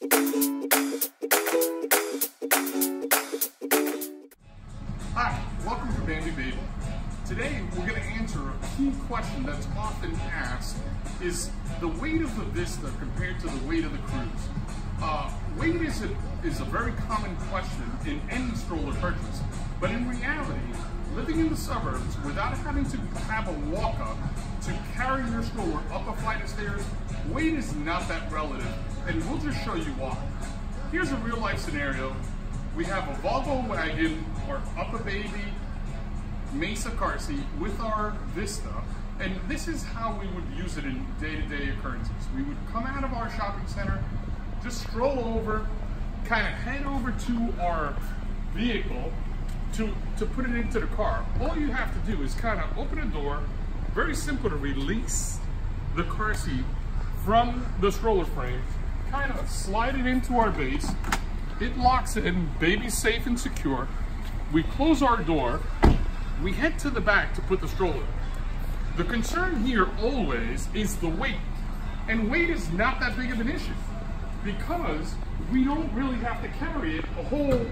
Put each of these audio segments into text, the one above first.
Hi, welcome to Bambibaby. Today we're going to answer a key question that's often asked: is the weight of the Vista compared to the weight of the Cruise? Weight is a very common question in any stroller purchase, but in reality, living in the suburbs without having to have a walk-up to carry your stroller up a flight of stairs, weight is not that relative, and we'll just show you why. Here's a real-life scenario. We have a Volvo wagon or UPPAbaby Mesa car seat with our Vista, and this is how we would use it in day-to-day occurrences. We would come out of our shopping center, just stroll over, kind of head over to our vehicle to put it into the car. All you have to do is kind of open a door, very simple to release the car seat from the stroller frame, kind of slide it into our base. It locks in, baby's safe and secure. We close our door, we head to the back to put the stroller. The concern here always is the weight, and weight is not that big of an issue because we don't really have to carry it a whole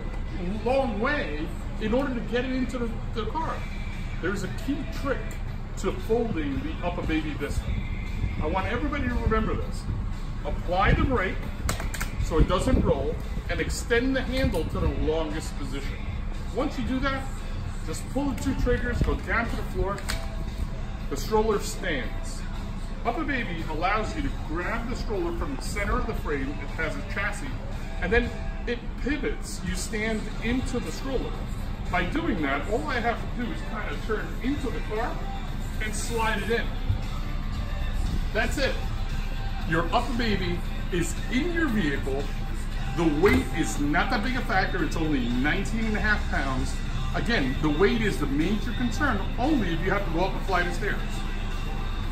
long way in order to get it into the car. There's a key trick to folding the UPPAbaby Vista. I want everybody to remember this. Apply the brake so it doesn't roll, and extend the handle to the longest position. Once you do that, just pull the two triggers, go down to the floor, the stroller stands. UPPAbaby allows you to grab the stroller from the center of the frame, it has a chassis, and then it pivots, you stand into the stroller. By doing that, all I have to do is kind of turn into the car and slide it in. That's it. Your UPPAbaby is in your vehicle. The weight is not that big a factor, it's only 19.5 pounds. Again, the weight is the major concern only if you have to go up a flight of stairs.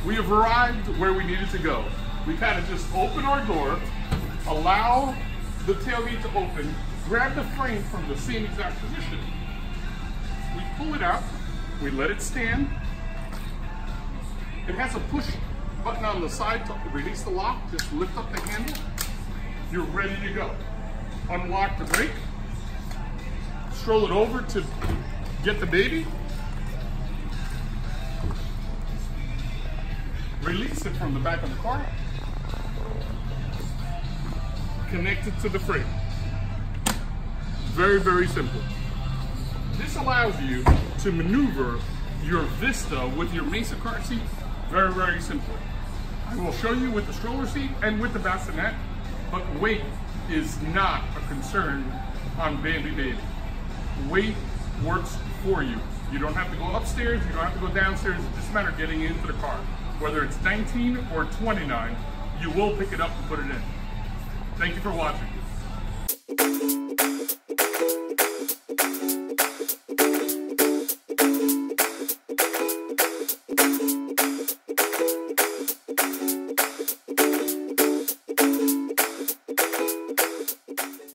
We have arrived where we needed to go. We kind of just open our door, allow the tailgate to open, grab the frame from the same exact position. We pull it out, we let it stand. It has a push button on the side to release the lock, just lift up the handle. You're ready to go. Unlock the brake, stroll it over to get the baby, release it from the back of the car, connect it to the frame. Very, very simple. This allows you to maneuver your Vista with your Mesa car seat very, very simply. I will show you with the stroller seat and with the bassinet, but weight is not a concern on Bambibaby. Weight works for you. You don't have to go upstairs, you don't have to go downstairs, it's just a matter of getting into the car. Whether it's 19 or 29, you will pick it up and put it in. Thank you for watching.